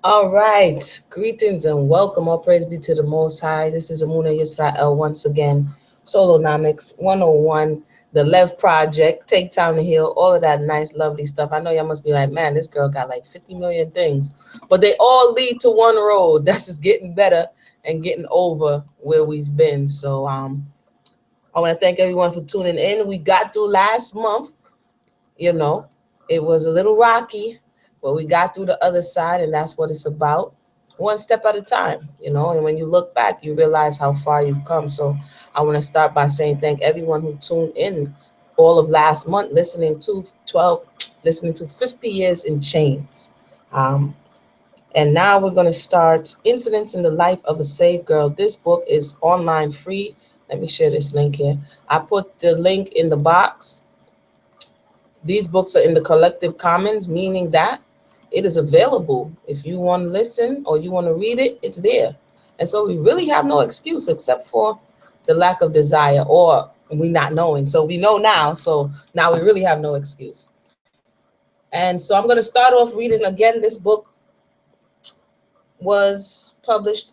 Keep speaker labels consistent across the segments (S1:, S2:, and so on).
S1: All right. Greetings and welcome. All praise be to the Most High. This is Amuna Yisrael once again. Solonomics 101, the Lev Project, Take Time to Heal, all of that nice, lovely stuff. I know y'all must be like, man, this girl got like 50 million things. But they all lead to one road. That's just getting better and getting over where we've been. So I want to thank everyone for tuning in. We got through last month. You know, it was a little rocky, but we got through the other side, and that's what it's about. One step at a time, and when you look back, you realize how far you've come. So I want to start by saying thank everyone who tuned in all of last month, listening to 50 years in chains. Um, and now we're going to start Incidents in the Life of a Slave Girl. This book is online free. Let me share this link here. I put the link in the box. These books are in the collective commons, meaning that it is available. If you want to listen or you want to read it, it's there. And so we really have no excuse except for the lack of desire or we not knowing. So we know now. So now we really have no excuse. And so I'm going to start off reading again. This book was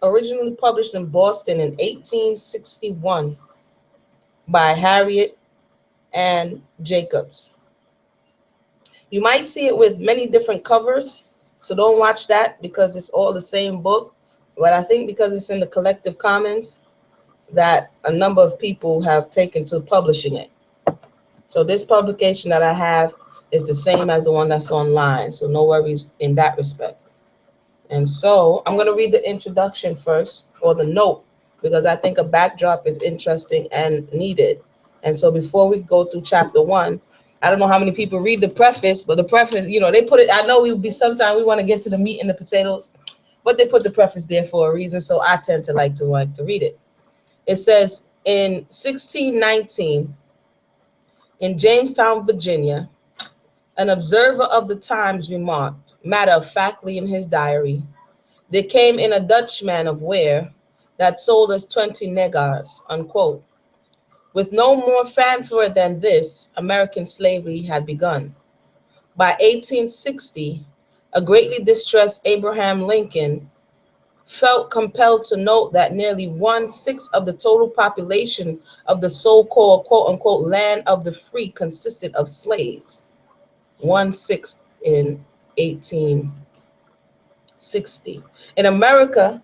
S1: originally published in Boston in 1861 by Harriet and Jacobs. You might see it with many different covers, so don't watch that because it's all the same book. But I think because it's in the collective commons that a number of people have taken to publishing it. So this publication that I have is the same as the one that's online, so no worries in that respect. And so I'm going to read the introduction first, or the note, because I think a backdrop is interesting and needed. And so before we go through chapter 1, I don't know how many people read the preface, but the preface, they put it, I know sometimes we want to get to the meat and the potatoes, but they put the preface there for a reason. So I tend to like to read it. It says, in 1619, in Jamestown, Virginia, an observer of the times remarked, matter-of-factly in his diary, there came in a Dutchman of Ware that sold us 20 negars, unquote. With no more fanfare than this, American slavery had begun. By 1860, a greatly distressed Abraham Lincoln felt compelled to note that nearly 1/6 of the total population of the so-called quote-unquote land of the free consisted of slaves. 1/6 in 1860. In America,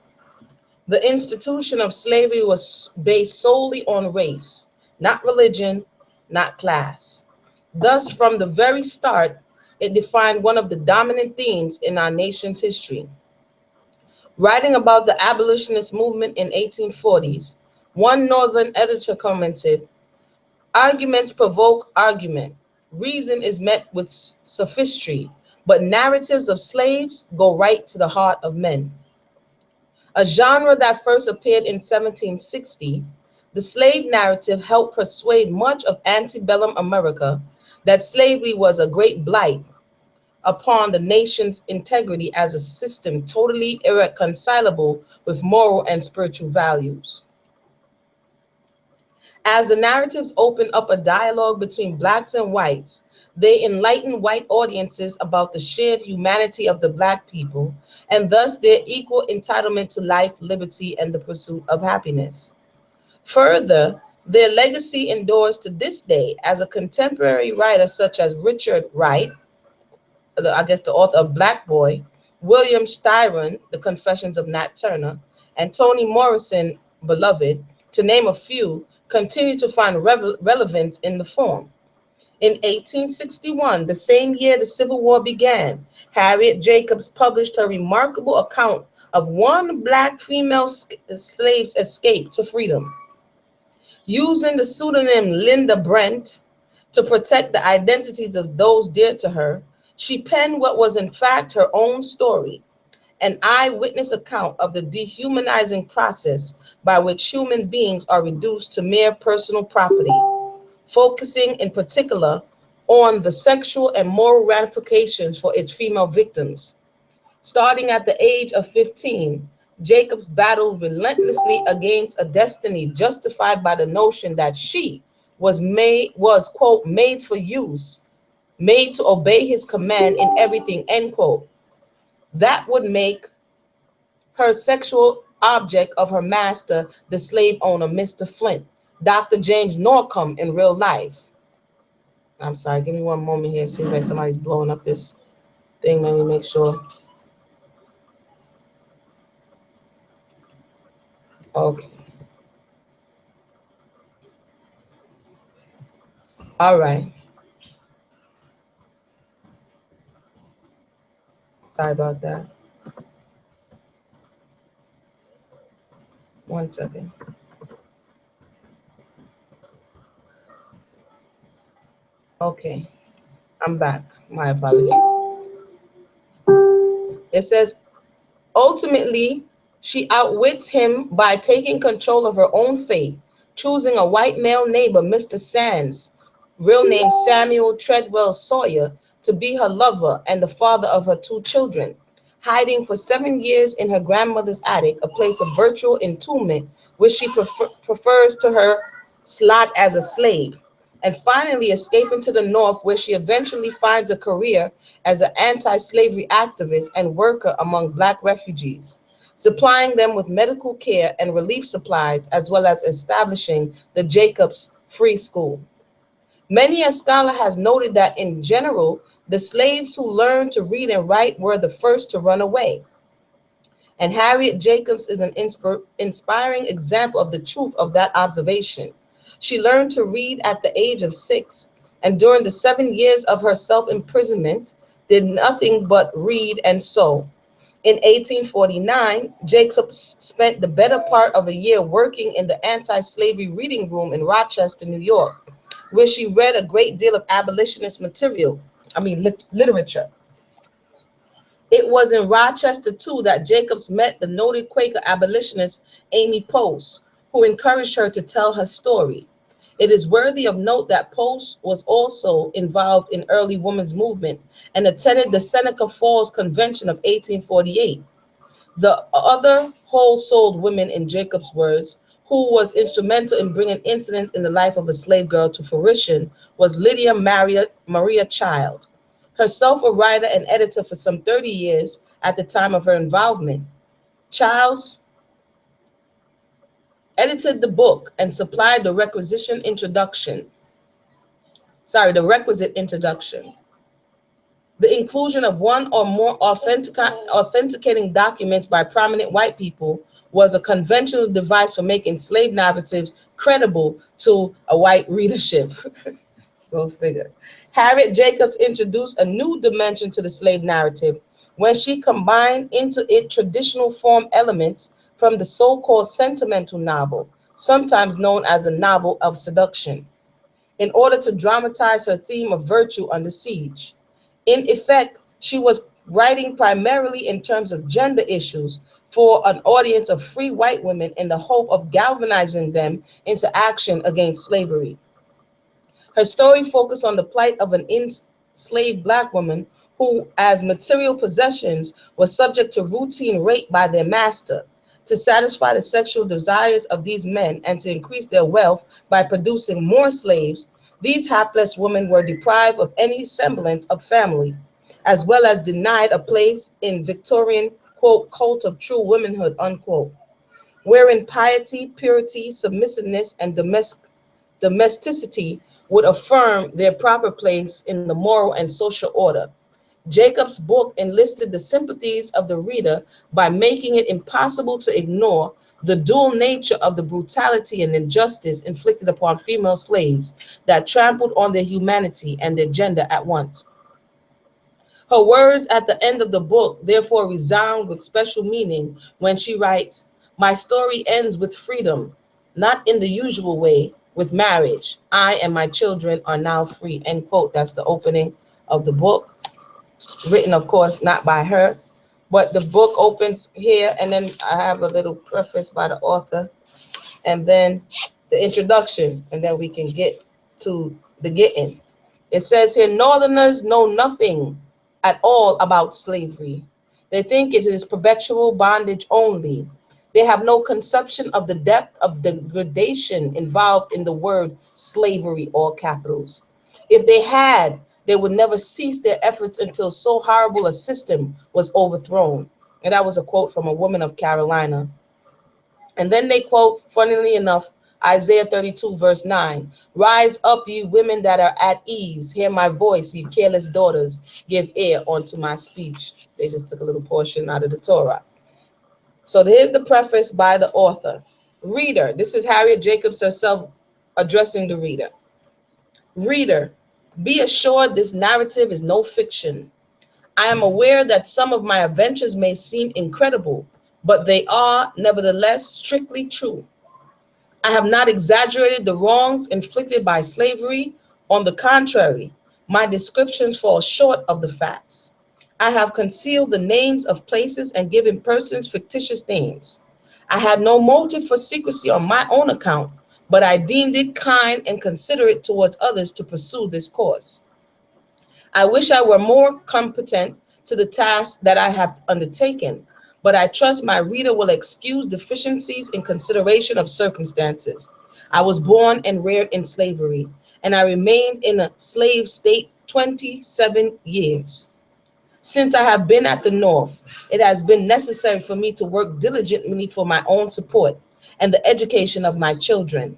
S1: the institution of slavery was based solely on race, not religion, not class. Thus, from the very start, it defined one of the dominant themes in our nation's history. Writing about the abolitionist movement in 1840s, one Northern editor commented, "Arguments provoke argument. Reason is met with sophistry, but narratives of slaves go right to the heart of men." A genre that first appeared in 1760, the slave narrative helped persuade much of antebellum America that slavery was a great blight upon the nation's integrity as a system totally irreconcilable with moral and spiritual values. As the narratives open up a dialogue between blacks and whites, they enlighten white audiences about the shared humanity of the black people and thus their equal entitlement to life, liberty, and the pursuit of happiness. Further, their legacy endures to this day as a contemporary writer such as Richard Wright, I guess the author of Black Boy, William Styron, The Confessions of Nat Turner, and Toni Morrison, Beloved, to name a few, continue to find relevance in the form. In 1861, the same year the Civil War began, Harriet Jacobs published her remarkable account of one black female slave's escape to freedom. Using the pseudonym Linda Brent to protect the identities of those dear to her, she penned what was in fact her own story, an eyewitness account of the dehumanizing process by which human beings are reduced to mere personal property, focusing in particular on the sexual and moral ramifications for its female victims. Starting at the age of 15, Jacobs battled relentlessly against a destiny justified by the notion that she was quote, made for use, made to obey his command in everything, end quote. that would make her sexual object of her master, the slave owner, Mr. Flint, Dr. James Norcom in real life. I'm sorry, give me one moment here. It seems like somebody's blowing up this thing. Let me make sure. Okay. All right. Sorry about that. One second. Okay. I'm back. My apologies. It says, ultimately, she outwits him by taking control of her own fate, choosing a white male neighbor, Mr. Sands, real name Samuel Treadwell Sawyer, to be her lover and the father of her two children, hiding for 7 years in her grandmother's attic, a place of virtual entombment, which she prefers to her slot as a slave, and finally escaping to the North, where she eventually finds a career as an anti-slavery activist and worker among Black refugees, supplying them with medical care and relief supplies, as well as establishing the Jacobs Free School. Many a scholar has noted that in general, the slaves who learned to read and write were the first to run away. And Harriet Jacobs is an inspiring example of the truth of that observation. She learned to read at the age of 6, and during the 7 years of her self-imprisonment, did nothing but read and sew. In 1849, Jacobs spent the better part of a year working in the anti-slavery reading room in Rochester, New York, where she read a great deal of abolitionist material, literature. It was in Rochester, too, that Jacobs met the noted Quaker abolitionist Amy Post, who encouraged her to tell her story. It is worthy of note that Post was also involved in early women's movement and attended the Seneca Falls Convention of 1848. The other whole-souled women, in Jacobs' words, who was instrumental in bringing incidents in the life of a slave girl to fruition, was Lydia Maria Child, herself a writer and editor for some 30 years at the time of her involvement. Childs edited the book and supplied the requisite introduction. The inclusion of one or more authenticating documents by prominent white people was a conventional device for making slave narratives credible to a white readership. Go figure. Harriet Jacobs introduced a new dimension to the slave narrative when she combined into it traditional form elements from the so-called sentimental novel, sometimes known as a novel of seduction, in order to dramatize her theme of virtue under siege. In effect, she was writing primarily in terms of gender issues for an audience of free white women in the hope of galvanizing them into action against slavery. Her story focused on the plight of an enslaved Black woman who, as material possessions, was subject to routine rape by their master. To satisfy the sexual desires of these men and to increase their wealth by producing more slaves, these hapless women were deprived of any semblance of family, as well as denied a place in Victorian, quote, cult of true womanhood, unquote, wherein piety, purity, submissiveness, and domesticity would affirm their proper place in the moral and social order. Jacobs' book enlisted the sympathies of the reader by making it impossible to ignore the dual nature of the brutality and injustice inflicted upon female slaves that trampled on their humanity and their gender at once. Her words at the end of the book therefore resound with special meaning when she writes, "My story ends with freedom, not in the usual way, with marriage. I and my children are now free," end quote. That's the opening of the book, written, of course, not by her, but the book opens here, and then I have a little preface by the author, and then the introduction, and then we can get to the getting. It says here, Northerners know nothing at all about slavery. They think it is perpetual bondage only. They have no conception of the depth of degradation involved in the word slavery, all capitals. If they had, They would never cease their efforts until so horrible a system was overthrown. And that was a quote from a woman of Carolina. And then they quote, funnily enough, Isaiah 32, verse 9. Rise up, you women that are at ease. Hear my voice, you careless daughters. Give ear unto my speech. They just took a little portion out of the Torah. So here's the preface by the author. Reader, this is Harriet Jacobs herself addressing the reader. Reader, be assured this narrative is no fiction. I am aware that some of my adventures may seem incredible, but they are nevertheless strictly true. I have not exaggerated the wrongs inflicted by slavery. On the contrary, my descriptions fall short of the facts. I have concealed the names of places and given persons fictitious names. I had no motive for secrecy on my own account, but I deemed it kind and considerate towards others to pursue this course. I wish I were more competent to the task that I have undertaken, but I trust my reader will excuse deficiencies in consideration of circumstances. I was born and reared in slavery, and I remained in a slave state 27 years. Since I have been at the North, it has been necessary for me to work diligently for my own support and the education of my children.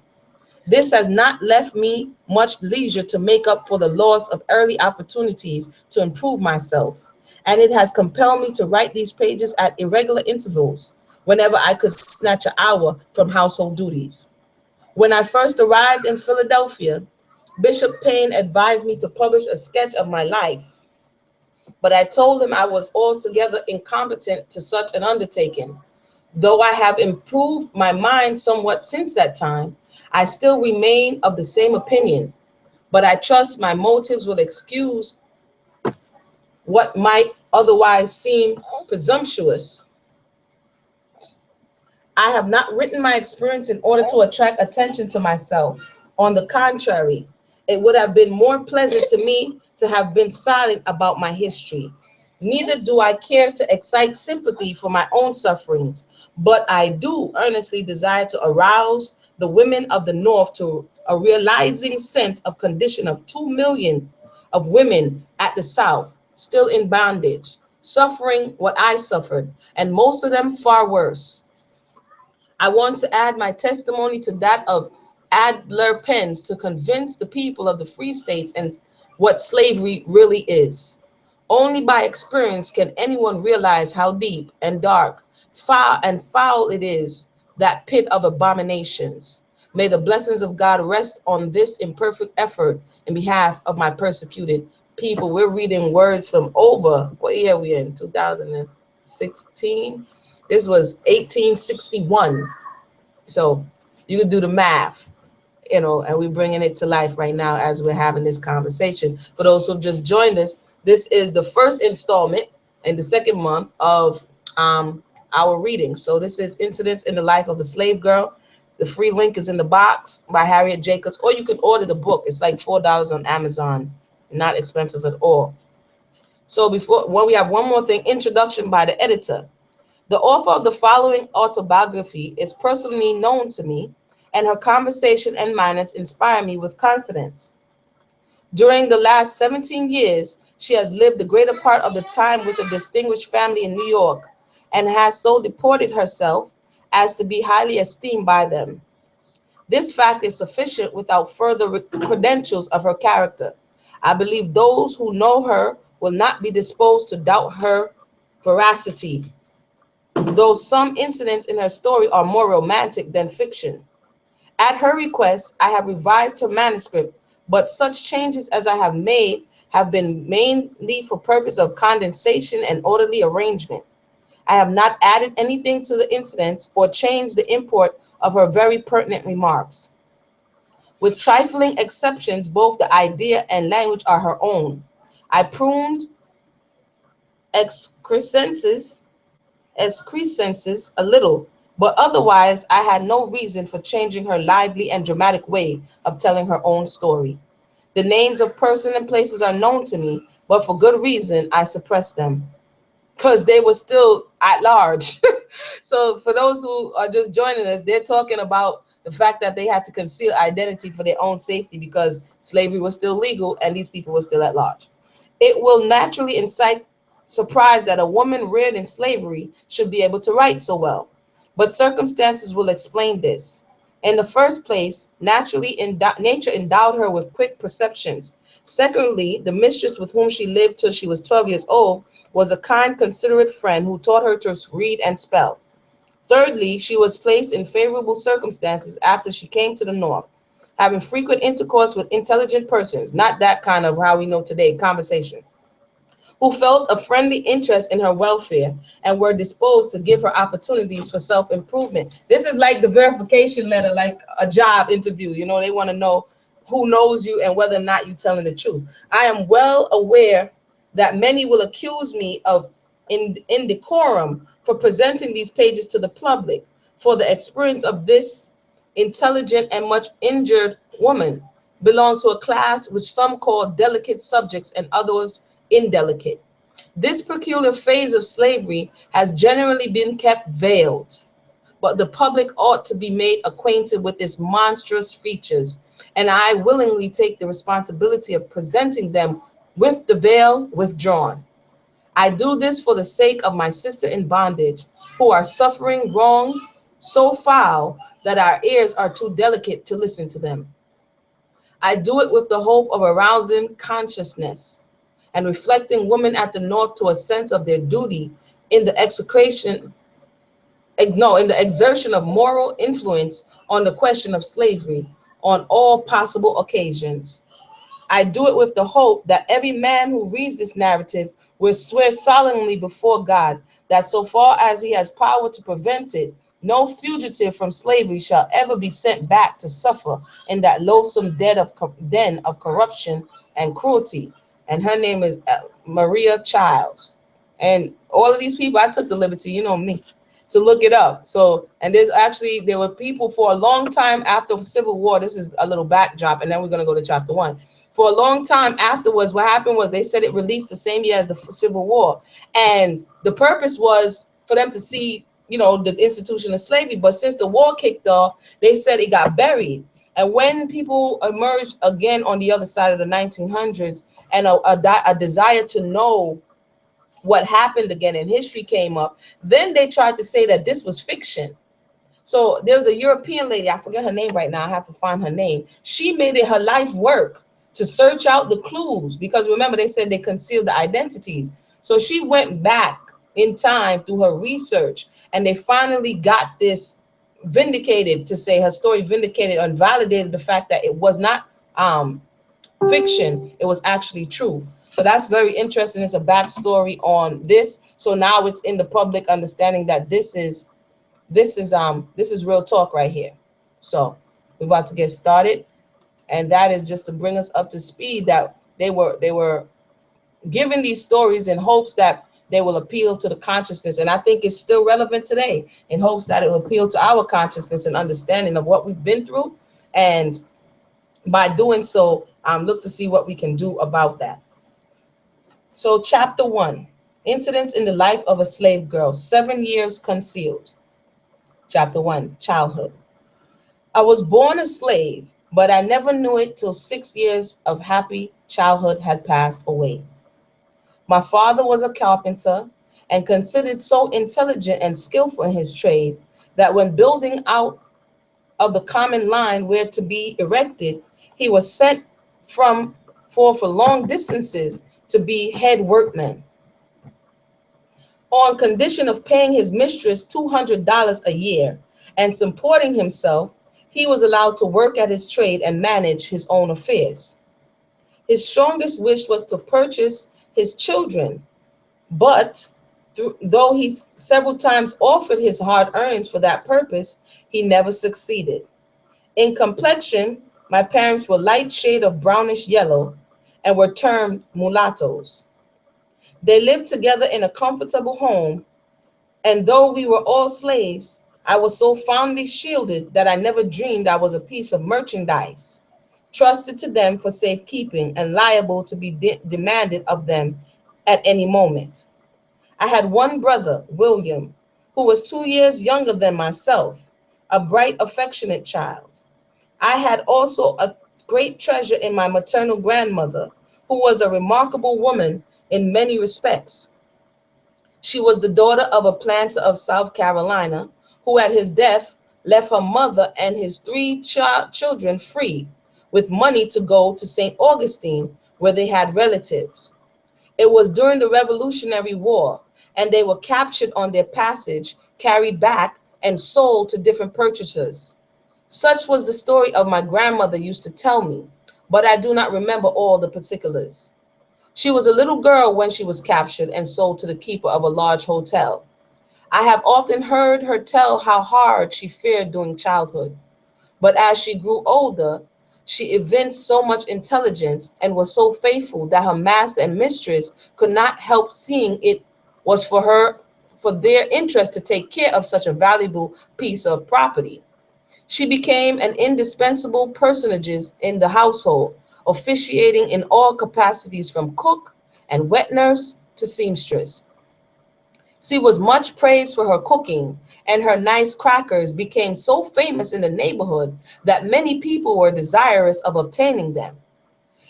S1: This has not left me much leisure to make up for the loss of early opportunities to improve myself, and it has compelled me to write these pages at irregular intervals, whenever I could snatch an hour from household duties. When I first arrived in Philadelphia, Bishop Payne advised me to publish a sketch of my life, but I told him I was altogether incompetent to such an undertaking. Though I have improved my mind somewhat since that time, I still remain of the same opinion, but I trust my motives will excuse what might otherwise seem presumptuous. I have not written my experience in order to attract attention to myself. On the contrary, it would have been more pleasant to me to have been silent about my history. Neither do I care to excite sympathy for my own sufferings, but I do earnestly desire to arouse the women of the North to a realizing sense of condition of 2 million of women at the South, still in bondage, suffering what I suffered, and most of them far worse. I want to add my testimony to that of Adler Pence to convince the people of the free states and what slavery really is. Only by experience can anyone realize how deep and dark, foul it is, that pit of abominations. May the blessings of God rest on this imperfect effort in behalf of my persecuted people. We're reading words from over, what year are we in? 2016? This was 1861. So you can do the math, and we're bringing it to life right now as we're having this conversation. For those who've just joined us, this is the first installment in the second month of our reading. So this is Incidents in the Life of a Slave Girl. The free link is in the box by Harriet Jacobs, or you can order the book. It's like $4 on Amazon, not expensive at all. So we have one more thing, introduction by the editor. The author of the following autobiography is personally known to me, and her conversation and manners inspire me with confidence. During the last 17 years, she has lived the greater part of the time with a distinguished family in New York and has so deported herself as to be highly esteemed by them. This fact is sufficient without further credentials of her character. I believe those who know her will not be disposed to doubt her veracity, though some incidents in her story are more romantic than fiction. At her request, I have revised her manuscript, but such changes as I have made have been mainly for purpose of condensation and orderly arrangement. I have not added anything to the incidents or changed the import of her very pertinent remarks. With trifling exceptions, both the idea and language are her own. I pruned excrescences a little, but otherwise I had no reason for changing her lively and dramatic way of telling her own story. The names of persons and places are known to me, but for good reason I suppressed them, because they were still at large. So for those who are just joining us, they're talking about The fact that they had to conceal identity for their own safety because slavery was still legal and these people were still at large. It will naturally incite surprise that a woman reared in slavery should be able to write so well. But circumstances will explain this. In the first place, nature endowed her with quick perceptions. Secondly, the mistress with whom she lived till she was 12 years old was a kind, considerate friend who taught her to read and spell. Thirdly, she was placed in favorable circumstances after she came to the North, having frequent intercourse with intelligent persons, not that kind of how we know today conversation, who felt a friendly interest in her welfare and were disposed to give her opportunities for self improvement. This is like the verification letter, like a job interview. You know, they want to know who knows you and whether or not you're telling the truth. I am well aware that many will accuse me of indecorum for presenting these pages to the public, for the experience of this intelligent and much injured woman belong to a class which some call delicate subjects and others indelicate. This peculiar phase of slavery has generally been kept veiled, but the public ought to be made acquainted with its monstrous features, and I willingly take the responsibility of presenting them with the veil withdrawn. I do this for the sake of my sister in bondage, who are suffering wrong so foul that our ears are too delicate to listen to them. I do it with the hope of arousing consciousness and reflecting women at the North to a sense of their duty in the in the exertion of moral influence on the question of slavery on all possible occasions. I do it with the hope that every man who reads this narrative will swear solemnly before God that so far as he has power to prevent it, no fugitive from slavery shall ever be sent back to suffer in that loathsome den of corruption and cruelty. And her name is Maria Childs. And all of these people, I took the liberty, you know me, to look it up. So, and there were people for a long time after the Civil War. This is a little backdrop, and then we're going to go to chapter 1. For a long time afterwards, what happened was they said it released the same year as the Civil War. And the purpose was for them to see, you know, the institution of slavery. But since the war kicked off, they said it got buried. And when people emerged again on the other side of the 1900s and a desire to know what happened again in history came up, then they tried to say that this was fiction. So there's a European lady, I forget her name right now, I have to find her name. She made it her life work to search out the clues because remember they said they concealed the identities. So she went back in time through her research and they finally got this vindicated, to say her story vindicated and validated the fact that it was not fiction, it was actually truth. So that's very interesting. It's a backstory on this. So now it's in the public understanding that this is real talk right here. So we're about to get started, and that is just to bring us up to speed that they were given these stories in hopes that they will appeal to the consciousness, and I think it's still relevant today in hopes that it will appeal to our consciousness and understanding of what we've been through, and by doing so, look to see what we can do about that. So chapter 1, incidents in the life of a slave girl, 7 years concealed. Chapter 1, childhood. I was born a slave, but I never knew it till 6 years of happy childhood had passed away. My father was a carpenter and considered so intelligent and skillful in his trade that when building out of the common line where to be erected, he was sent for long distances to be head workman. On condition of paying his mistress $200 a year and supporting himself, he was allowed to work at his trade and manage his own affairs. His strongest wish was to purchase his children, but though he several times offered his hard earnings for that purpose, he never succeeded. In complexion, my parents were light shade of brownish yellow and were termed mulattoes. They lived together in a comfortable home, and though we were all slaves, I was so fondly shielded that I never dreamed I was a piece of merchandise, trusted to them for safekeeping and liable to be demanded of them at any moment. I had one brother, William, who was 2 years younger than myself, a bright, affectionate child. I had also a great treasure in my maternal grandmother, who was a remarkable woman in many respects. She was the daughter of a planter of South Carolina, who at his death left her mother and his three children free, with money to go to St. Augustine, where they had relatives. It was during the Revolutionary War, and they were captured on their passage, carried back, and sold to different purchasers. Such was the story of my grandmother used to tell me, but I do not remember all the particulars. She was a little girl when she was captured and sold to the keeper of a large hotel. I have often heard her tell how hard she fared during childhood, but as she grew older, she evinced so much intelligence and was so faithful that her master and mistress could not help seeing it was for their interest to take care of such a valuable piece of property. She became an indispensable personage in the household, officiating in all capacities from cook and wet nurse to seamstress. She was much praised for her cooking, and her nice crackers became so famous in the neighborhood that many people were desirous of obtaining them.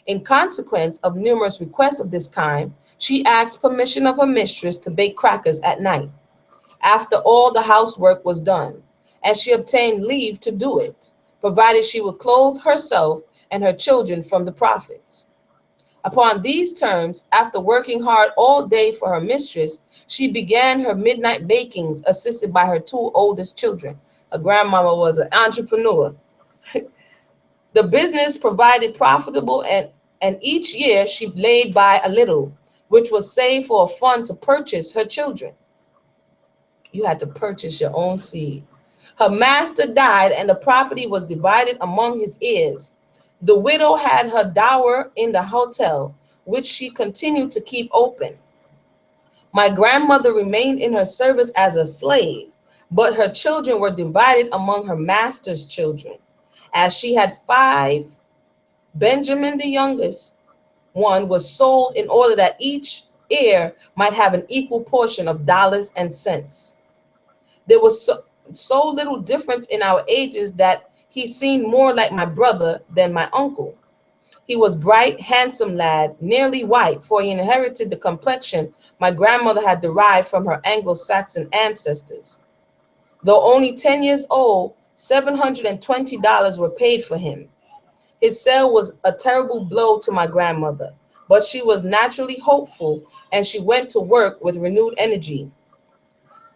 S1: In consequence of numerous requests of this kind, she asked permission of her mistress to bake crackers at night, after all the housework was done, and she obtained leave to do it, provided she would clothe herself and her children from the profits. Upon these terms, after working hard all day for her mistress, she began her midnight bakings, assisted by her two oldest children. Her grandmama was an entrepreneur. The business provided profitable, and each year she laid by a little, which was saved for a fund to purchase her children. You had to purchase your own seed. Her master died, and the property was divided among his heirs. The widow had her dower in the hotel, which she continued to keep open. My grandmother remained in her service as a slave, but her children were divided among her master's children. As she had five, Benjamin, the youngest one, was sold in order that each heir might have an equal portion of dollars and cents. There was so little difference in our ages that he seemed more like my brother than my uncle. He was bright, handsome lad, nearly white, for he inherited the complexion my grandmother had derived from her Anglo-Saxon ancestors. Though only 10 years old, $720 were paid for him. His sale was a terrible blow to my grandmother, but she was naturally hopeful, and she went to work with renewed energy,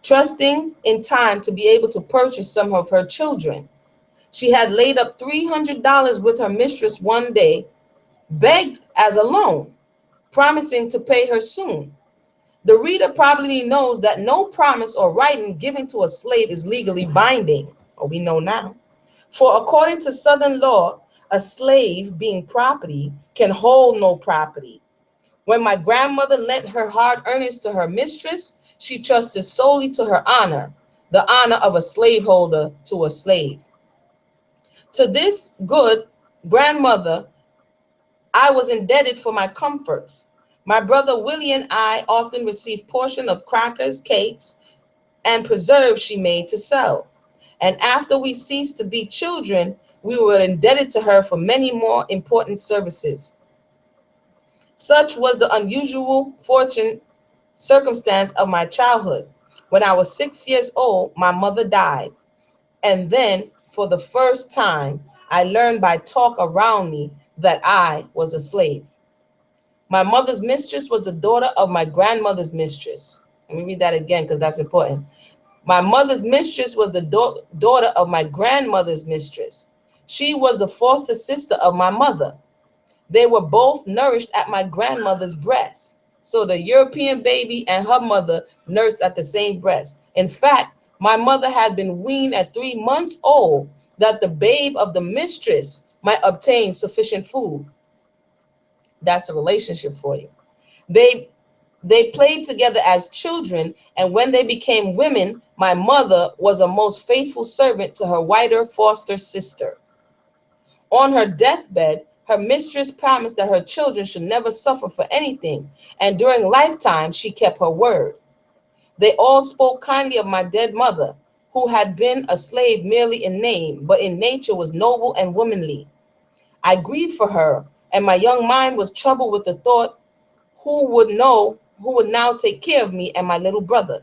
S1: trusting in time to be able to purchase some of her children. She had laid up $300 with her mistress one day, begged as a loan, promising to pay her soon. The reader probably knows that no promise or writing given to a slave is legally binding, or we know now. For according to Southern law, a slave, being property, can hold no property. When my grandmother lent her hard earnings to her mistress, she trusted solely to her honor, the honor of a slaveholder to a slave. To this good grandmother, I was indebted for my comforts. My brother Willie and I often received portion of crackers, cakes, and preserves she made to sell. And after we ceased to be children, we were indebted to her for many more important services. Such was the unusual fortune circumstance of my childhood. When I was 6 years old, my mother died. And then, for the first time, I learned by talk around me that I was a slave. My mother's mistress was the daughter of my grandmother's mistress. Let me read that again because that's important. My mother's mistress was the daughter of my grandmother's mistress. She was the foster sister of my mother. They were both nourished at my grandmother's breast. So the European baby and her mother nursed at the same breast. In fact, my mother had been weaned at 3 months old that the babe of the mistress might obtain sufficient food. That's a relationship for you. They they played together as children, and when they became women, my mother was a most faithful servant to her whiter foster sister. On her deathbed, her mistress promised that her children should never suffer for anything, and during lifetime she kept her word. They all spoke kindly of my dead mother, who had been a slave merely in name, but in nature was noble and womanly. I grieved for her, and my young mind was troubled with the thought, who would now take care of me and my little brother.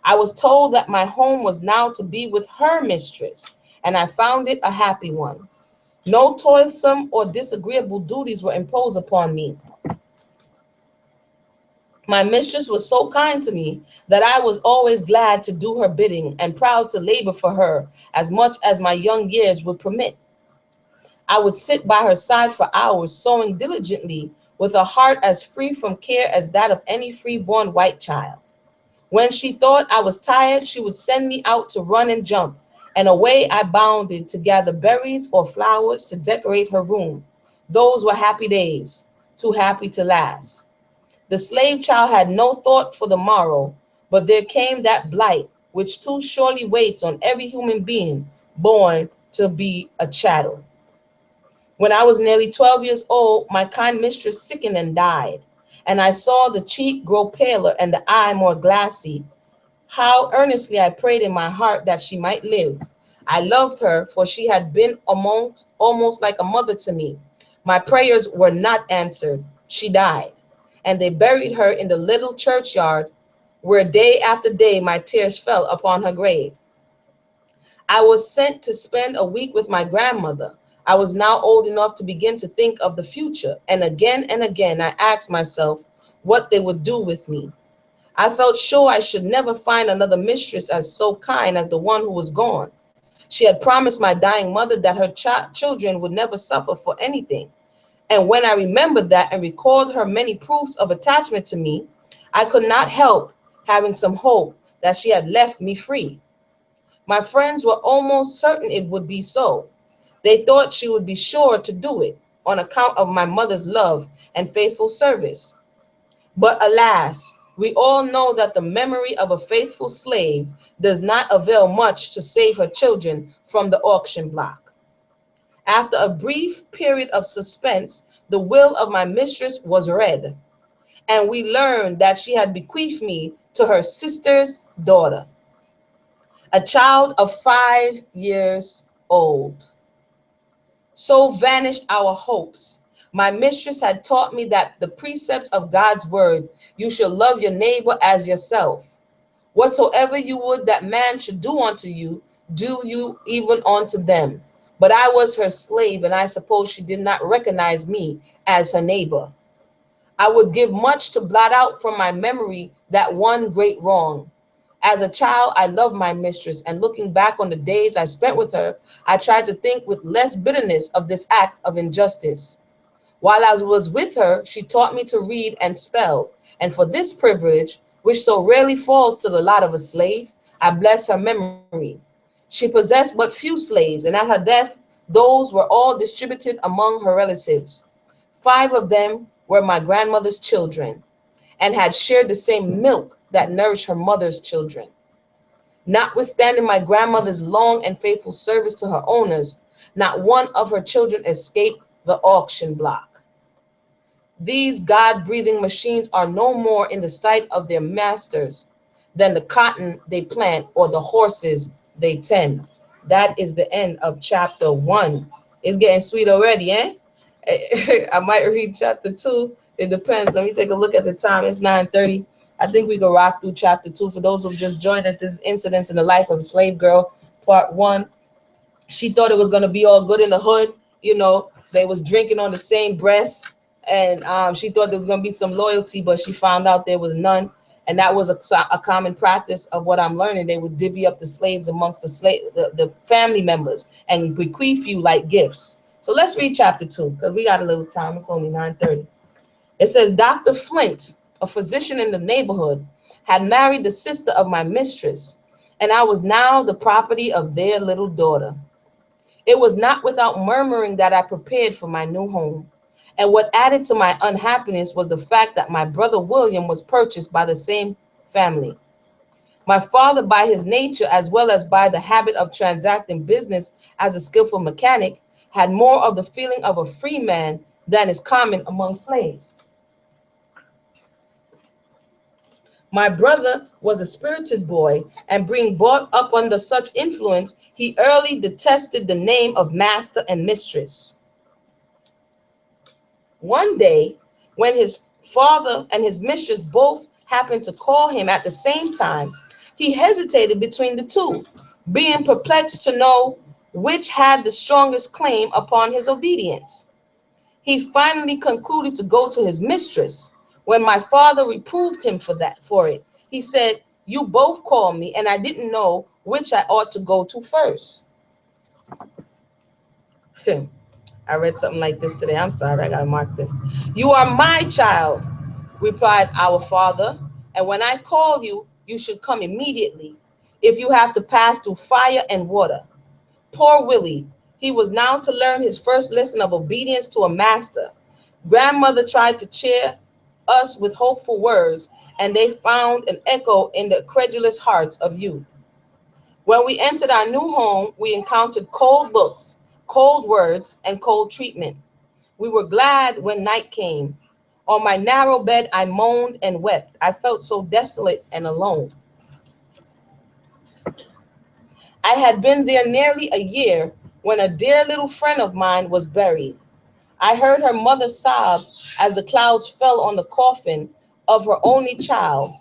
S1: I was told that my home was now to be with her mistress, and I found it a happy one. No toilsome or disagreeable duties were imposed upon me. My mistress was so kind to me that I was always glad to do her bidding and proud to labor for her as much as my young years would permit. I would sit by her side for hours, sewing diligently, with a heart as free from care as that of any free-born white child. When she thought I was tired, she would send me out to run and jump, and away I bounded to gather berries or flowers to decorate her room. Those were happy days, too happy to last. The slave child had no thought for the morrow, but there came that blight which too surely waits on every human being born to be a chattel. When I was nearly 12 years old, my kind mistress sickened and died, and I saw the cheek grow paler and the eye more glassy. How earnestly I prayed in my heart that she might live. I loved her, for she had been almost like a mother to me. My prayers were not answered. She died, and they buried her in the little churchyard where day after day my tears fell upon her grave. I was sent to spend a week with my grandmother. I was now old enough to begin to think of the future, and again I asked myself what they would do with me. I felt sure I should never find another mistress as so kind as the one who was gone. She had promised my dying mother that her children would never suffer for anything. And when I remembered that and recalled her many proofs of attachment to me, I could not help having some hope that she had left me free. My friends were almost certain it would be so. They thought she would be sure to do it on account of my mother's love and faithful service. But alas, we all know that the memory of a faithful slave does not avail much to save her children from the auction block. After a brief period of suspense, the will of my mistress was read, and we learned that she had bequeathed me to her sister's daughter, a child of 5 years old. So vanished our hopes. My mistress had taught me that the precepts of God's word, you shall love your neighbor as yourself. Whatsoever you would that man should do unto you, do you even unto them. But I was her slave, and I suppose she did not recognize me as her neighbor. I would give much to blot out from my memory that one great wrong. As a child, I loved my mistress, and looking back on the days I spent with her, I tried to think with less bitterness of this act of injustice. While I was with her, she taught me to read and spell, and for this privilege, which so rarely falls to the lot of a slave, I bless her memory. She possessed but few slaves, and at her death, those were all distributed among her relatives. 5 of them were my grandmother's children, and had shared the same milk that nourished her mother's children. Notwithstanding my grandmother's long and faithful service to her owners, not one of her children escaped the auction block. These God-breathing machines are no more in the sight of their masters than the cotton they plant or the horses they tend. That is the end of chapter 1. It's getting sweet already, eh? I might read chapter 2. It depends. Let me take a look at the time. It's 9:30. I think we can rock through chapter 2. For those who just joined us, this is Incidents in the Life of a Slave Girl, part 1. She thought it was going to be all good in the hood. You know, they was drinking on the same breast, and she thought there was going to be some loyalty, but she found out there was none. And that was a common practice of what I'm learning. They would divvy up the slaves amongst the family members and bequeath you like gifts. So let's read chapter 2 because we got a little time. It's only 9:30. It says, Dr. Flint, a physician in the neighborhood, had married the sister of my mistress, and I was now the property of their little daughter. It was not without murmuring that I prepared for my new home. And what added to my unhappiness was the fact that my brother William was purchased by the same family. My father, by his nature, as well as by the habit of transacting business as a skillful mechanic, had more of the feeling of a free man than is common among slaves. My brother was a spirited boy, and being brought up under such influence, he early detested the name of master and mistress. One day, when his father and his mistress both happened to call him at the same time, he hesitated between the two, being perplexed to know which had the strongest claim upon his obedience. He finally concluded to go to his mistress. When my father reproved him for it, he said, "You both called me, and I didn't know which I ought to go to first." I read something like this today. I'm sorry, I gotta mark this. "You are my child," replied our father, "and when I call you, you should come immediately, if you have to pass through fire and water." Poor Willie, he was now to learn his first lesson of obedience to a master. Grandmother tried to cheer us with hopeful words, and they found an echo in the credulous hearts of youth. When we entered our new home, we encountered cold looks, cold words, and cold treatment. We were glad when night came. On my narrow bed, I moaned and wept. I felt so desolate and alone. I had been there nearly a year when a dear little friend of mine was buried. I heard her mother sob as the clouds fell on the coffin of her only child,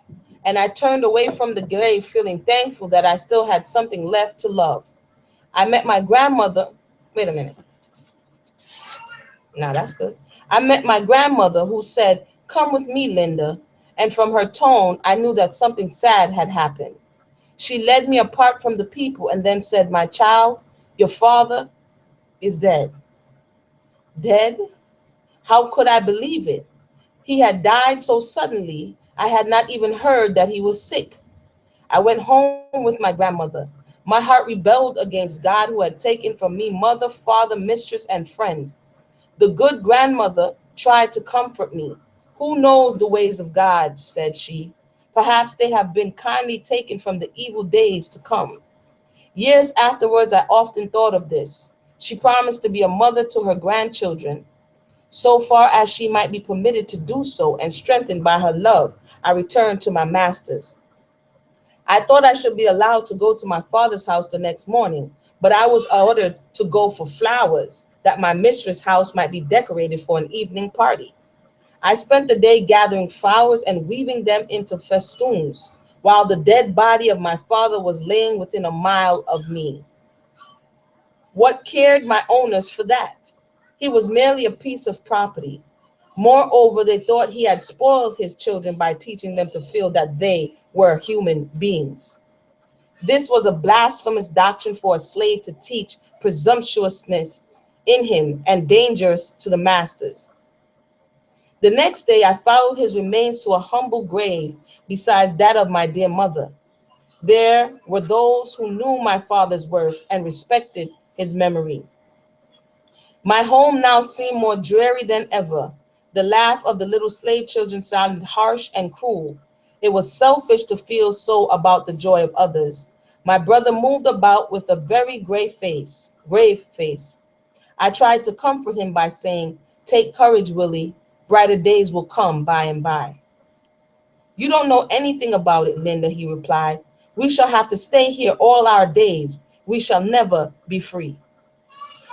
S1: and I turned away from the grave feeling thankful that I still had something left to love. I met my grandmother. Wait a minute. Now that's good. I met my grandmother who said, "Come with me, Linda." And from her tone, I knew that something sad had happened. She led me apart from the people and then said, "My child, your father is dead." Dead? How could I believe it? He had died so suddenly, I had not even heard that he was sick. I went home with my grandmother. My heart rebelled against God who had taken from me mother, father, mistress, and friend. The good grandmother tried to comfort me. "Who knows the ways of God?" said she. "Perhaps they have been kindly taken from the evil days to come." Years afterwards, I often thought of this. She promised to be a mother to her grandchildren, so far as she might be permitted to do so, and strengthened by her love, I returned to my masters. I thought I should be allowed to go to my father's house the next morning, but I was ordered to go for flowers, that my mistress' house might be decorated for an evening party. I spent the day gathering flowers and weaving them into festoons, while the dead body of my father was laying within a mile of me. What cared my owners for that? He was merely a piece of property. Moreover, they thought he had spoiled his children by teaching them to feel that they were human beings. This was a blasphemous doctrine for a slave to teach, presumptuousness in him and dangerous to the masters. The next day, I followed his remains to a humble grave besides that of my dear mother. There were those who knew my father's worth and respected his memory. My home now seemed more dreary than ever. The laugh of the little slave children sounded harsh and cruel. It was selfish to feel so about the joy of others. My brother moved about with a very grave face. I tried to comfort him by saying, "Take courage, Willie. Brighter days will come by and by." "You don't know anything about it, Linda," he replied. "We shall have to stay here all our days. We shall never be free."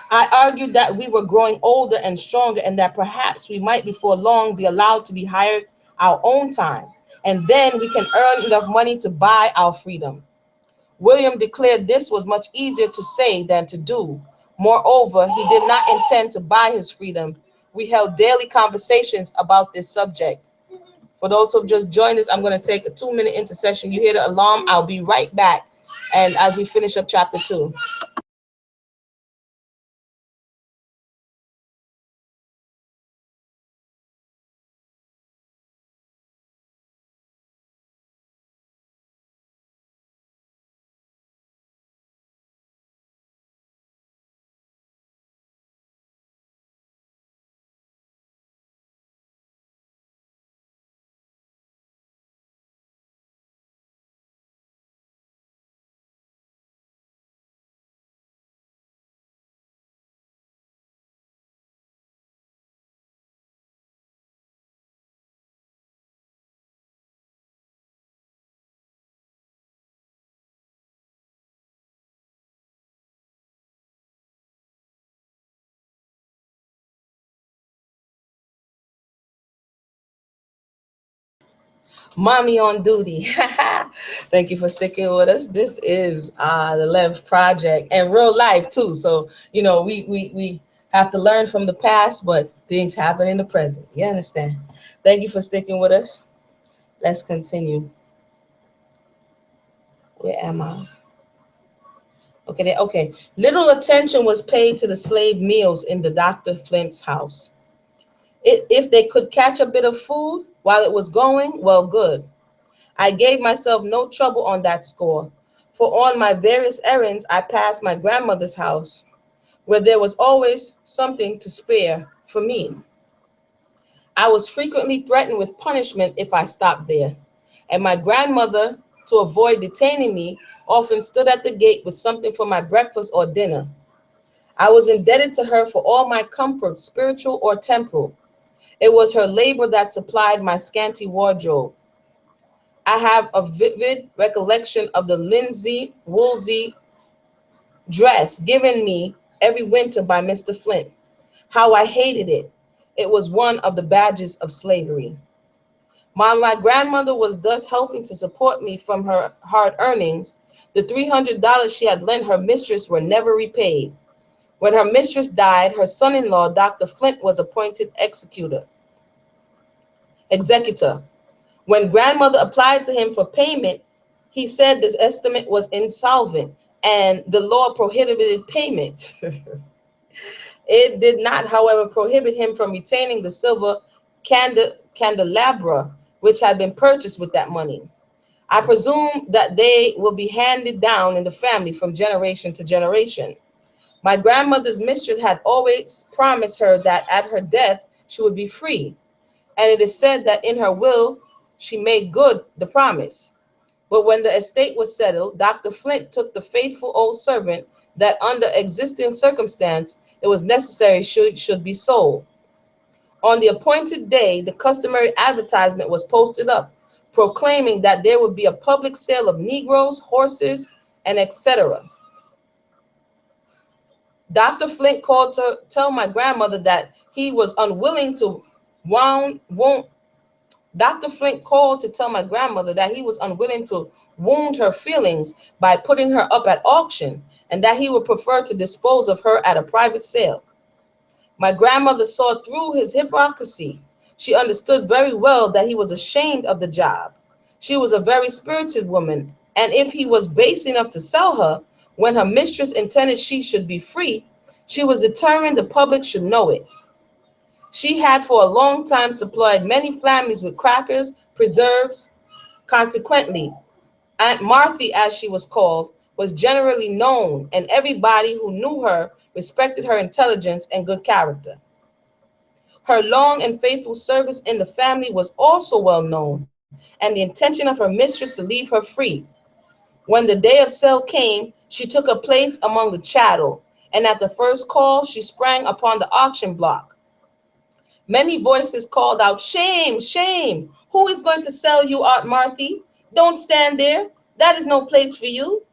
S1: I argued that we were growing older and stronger, and that perhaps we might before long be allowed to be hired our own time, and then we can earn enough money to buy our freedom. William declared this was much easier to say than to do. Moreover, he did not intend to buy his freedom. We held daily conversations about this subject. For those who've just joined us, I'm going to take a 2-minute intercession. You hear the alarm? I'll be right back. And as we finish up chapter 2. Mommy on duty. Thank you for sticking with us. This is the Lev Project and real life too. So, we have to learn from the past, but things happen in the present. You understand? Thank you for sticking with us. Let's continue. Where am I? Okay, okay. Little attention was paid to the slave meals in the Dr. Flint's house. If they could catch a bit of food while it was going, well, good. I gave myself no trouble on that score, for on my various errands I passed my grandmother's house, where there was always something to spare for me. I was frequently threatened with punishment if I stopped there, and my grandmother, to avoid detaining me, often stood at the gate with something for my breakfast or dinner. I was indebted to her for all my comforts, spiritual or temporal. It was her labor that supplied my scanty wardrobe. I have a vivid recollection of the linsey woolsey dress given me every winter by Mr. Flint. How I hated it. It was one of the badges of slavery. While my grandmother was thus helping to support me from her hard earnings, the $300 she had lent her mistress were never repaid. When her mistress died, her son-in-law, Dr. Flint, was appointed executor. When grandmother applied to him for payment, he said this estimate was insolvent and the law prohibited payment. It did not, however, prohibit him from retaining the silver candelabra which had been purchased with that money. I presume that they will be handed down in the family from generation to generation. My grandmother's mistress had always promised her that at her death she would be free, and it is said that in her will she made good the promise. But when the estate was settled, Dr. Flint took the faithful old servant that under existing circumstance it was necessary should be sold. On the appointed day, the customary advertisement was posted up, proclaiming that there would be a public sale of Negroes, horses, and etc. Dr. Flint called to tell my grandmother that he was unwilling to wound, won't Dr. Flint called to tell my grandmother that he was unwilling to wound her feelings by putting her up at auction and that he would prefer to dispose of her at a private sale. My grandmother saw through his hypocrisy. She understood very well that he was ashamed of the job. She was a very spirited woman, and if he was base enough to sell her, when her mistress intended she should be free, she was determined the public should know it. She had for a long time supplied many families with crackers, preserves. Consequently, Aunt Marthy, as she was called, was generally known, and everybody who knew her respected her intelligence and good character. Her long and faithful service in the family was also well known, and the intention of her mistress to leave her free. When the day of sale came, she took a place among the chattel, and at the first call, she sprang upon the auction block. Many voices called out, "Shame, shame! Who is going to sell you, Aunt Marthy? Don't stand there. That is no place for you."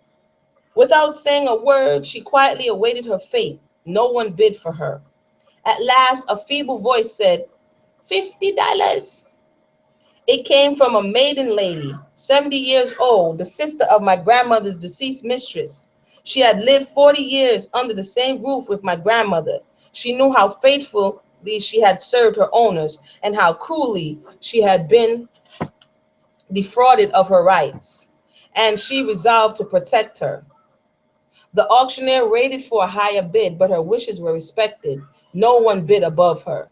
S1: Without saying a word, she quietly awaited her fate. No one bid for her. At last, a feeble voice said, $50. It came from a maiden lady, 70 years old, the sister of my grandmother's deceased mistress. She had lived 40 years under the same roof with my grandmother. She knew how faithfully she had served her owners and how cruelly she had been defrauded of her rights, and she resolved to protect her. The auctioneer rated for a higher bid, but her wishes were respected. No one bid above her.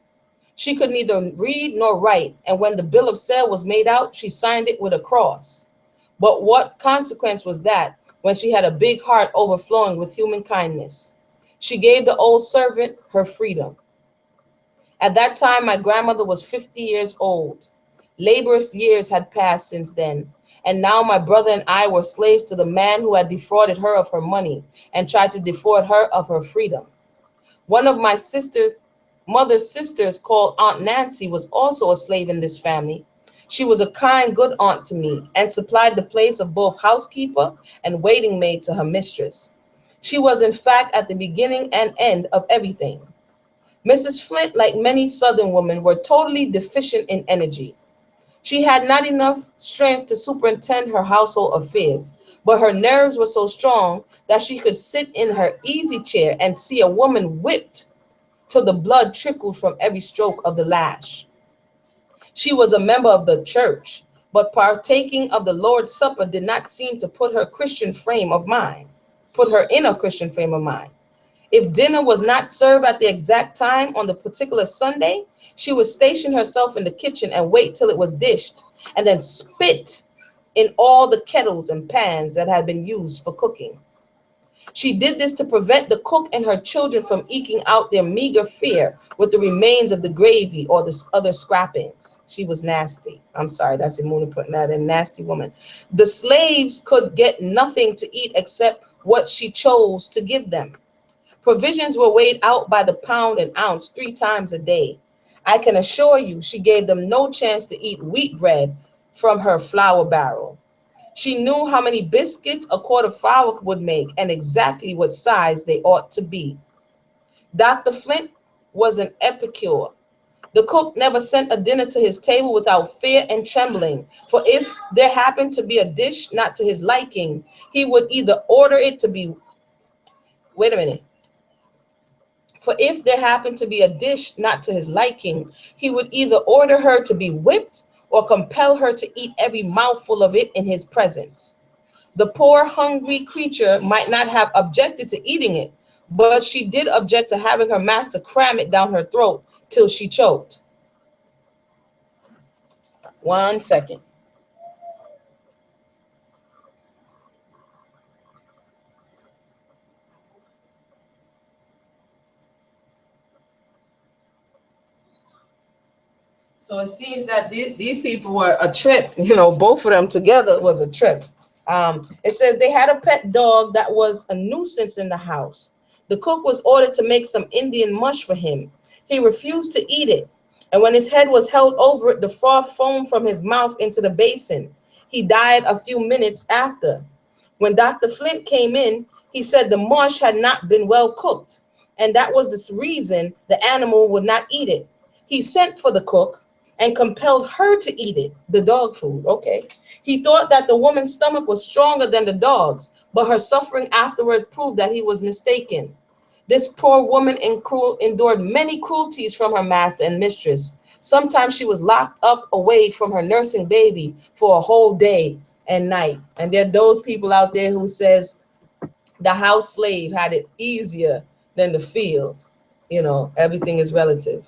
S1: She could neither read nor write, and when the bill of sale was made out, she signed it with a cross. But what consequence was that when she had a big heart overflowing with human kindness? She gave the old servant her freedom. At that time, my grandmother was 50 years old. Laborious years had passed since then, and now my brother and I were slaves to the man who had defrauded her of her money and tried to defraud her of her freedom. One of my mother's sisters, called Aunt Nancy, was also a slave in this family. She was a kind, good aunt to me and supplied the place of both housekeeper and waiting maid to her mistress. She was, in fact, at the beginning and end of everything. Mrs. Flint, like many Southern women, were totally deficient in energy. She had not enough strength to superintend her household affairs, but her nerves were so strong that she could sit in her easy chair and see a woman whipped till the blood trickled from every stroke of the lash. She was a member of the church, but partaking of the Lord's Supper did not seem to put her in a Christian frame of mind. If dinner was not served at the exact time on the particular Sunday, she would station herself in the kitchen and wait till it was dished, and then spit in all the kettles and pans that had been used for cooking. She did this to prevent the cook and her children from eking out their meager fare with the remains of the gravy or the other scrappings. She was nasty. I'm sorry, that's Imuna putting that in, nasty woman. The slaves could get nothing to eat except what she chose to give them. Provisions were weighed out by the pound and ounce 3 times a day. I can assure you she gave them no chance to eat wheat bread from her flour barrel. She knew how many biscuits a quart of flour would make and exactly what size they ought to be. Dr. Flint was an epicure. The cook never sent a dinner to his table without fear and trembling, for if there happened to be a dish not to his liking, he would either order it to be, wait a minute, for if there happened to be a dish not to his liking, he would either order her to be whipped or compel her to eat every mouthful of it in his presence. The poor, hungry creature might not have objected to eating it, but she did object to having her master cram it down her throat till she choked. 1 second. So it seems that these people were a trip, both of them together was a trip. It says they had a pet dog that was a nuisance in the house. The cook was ordered to make some Indian mush for him. He refused to eat it. And when his head was held over it, the froth foamed from his mouth into the basin. He died a few minutes after. When Dr. Flint came in, he said the mush had not been well cooked, and that was the reason the animal would not eat it. He sent for the cook and compelled her to eat it, the dog food. Okay. He thought that the woman's stomach was stronger than the dog's, but her suffering afterward proved that he was mistaken. This poor woman endured many cruelties from her master and mistress. Sometimes she was locked up away from her nursing baby for a whole day and night. And there are those people out there who says the house slave had it easier than the field. Everything is relative.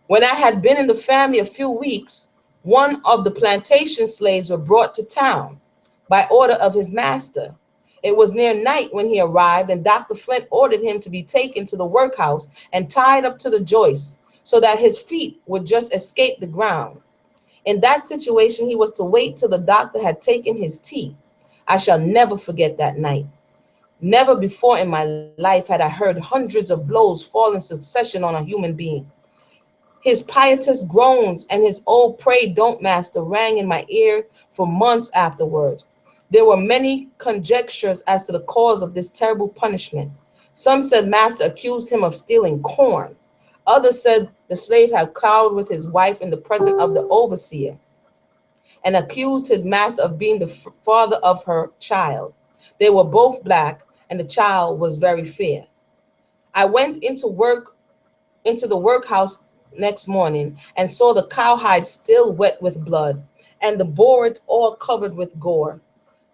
S1: When I had been in the family a few weeks, one of the plantation slaves were brought to town by order of his master. It was near night when he arrived, and Dr. Flint ordered him to be taken to the workhouse and tied up to the joists so that his feet would just escape the ground. In that situation, he was to wait till the doctor had taken his tea. I shall never forget that night. Never before in my life had I heard hundreds of blows fall in succession on a human being. His piteous groans and his "oh, pray don't, master" rang in my ear for months afterwards. There were many conjectures as to the cause of this terrible punishment. Some said master accused him of stealing corn. Others said the slave had quarreled with his wife in the presence of the overseer and accused his master of being the father of her child. They were both black, and the child was very fair. I went into the workhouse next morning and saw the cowhide still wet with blood and the boards all covered with gore.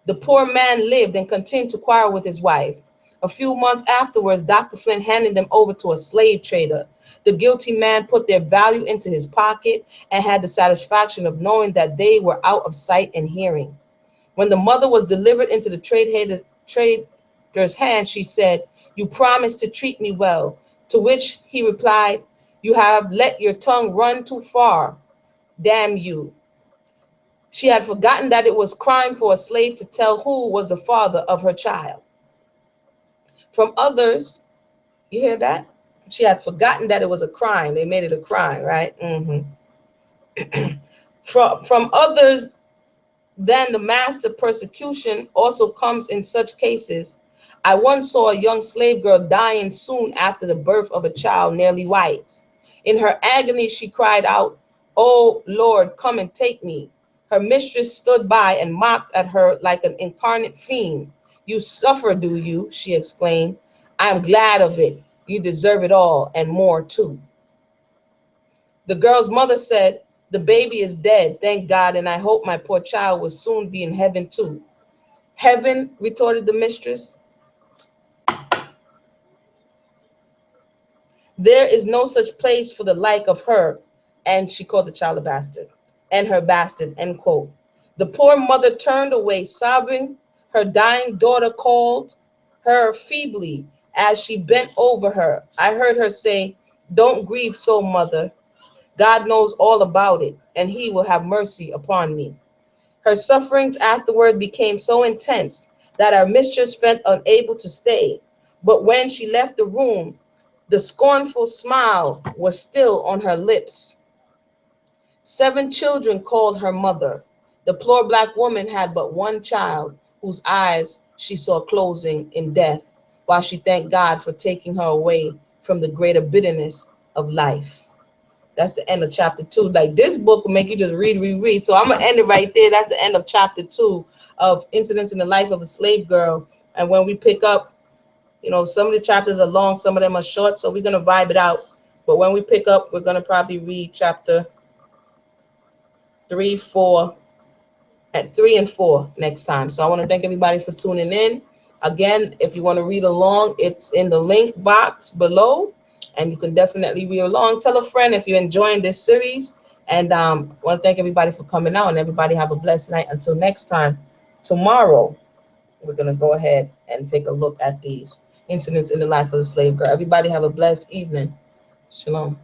S1: The poor man lived and continued to quarrel with his wife. A few months afterwards, Dr. Flint handed them over to a slave trader. The guilty man put their value into his pocket and had the satisfaction of knowing that they were out of sight and hearing. When the mother was delivered into the trader's hands, she said, "You promised to treat me well." To which he replied, "You have let your tongue run too far. Damn you." She had forgotten that it was crime for a slave to tell who was the father of her child. From others, you hear that? She had forgotten that it was a crime. They made it a crime, right? From others, then the master persecution also comes in such cases. I once saw a young slave girl dying soon after the birth of a child nearly white. In her agony, she cried out, Oh Lord, come and take me. Her mistress stood by and mocked at her like an incarnate fiend. You suffer, do you? She exclaimed. I am glad of it. You deserve it all and more too. The girl's mother said, the baby is dead, thank God, and I hope my poor child will soon be in heaven too. Heaven, retorted the mistress. There is no such place for the like of her. And she called the child a bastard. And her bastard, end quote. The poor mother turned away, sobbing. Her dying daughter called her feebly as she bent over her. I heard her say, don't grieve so, mother. God knows all about it, and he will have mercy upon me. Her sufferings afterward became so intense that our mistress felt unable to stay. But when she left the room, the scornful smile was still on her lips. 7 children called her mother. The poor black woman had but one child, whose eyes she saw closing in death, while she thanked God for taking her away from the greater bitterness of life. That's the end of chapter 2. Like, this book will make you just read, reread. So I'm gonna end it right there. That's the end of chapter 2 of Incidents in the Life of a Slave Girl. And when we pick up, some of the chapters are long, some of them are short, so we're gonna vibe it out. But when we pick up, we're gonna probably read chapter 3, 4, at 3 and 4 next time. So I want to thank everybody for tuning in. Again, if you want to read along, it's in the link box below, and you can definitely read along. Tell a friend if you're enjoying this series. And I want to thank everybody for coming out, and everybody have a blessed night. Until next time, tomorrow, we're going to go ahead and take a look at these incidents in the life of the slave girl. Everybody have a blessed evening. Shalom.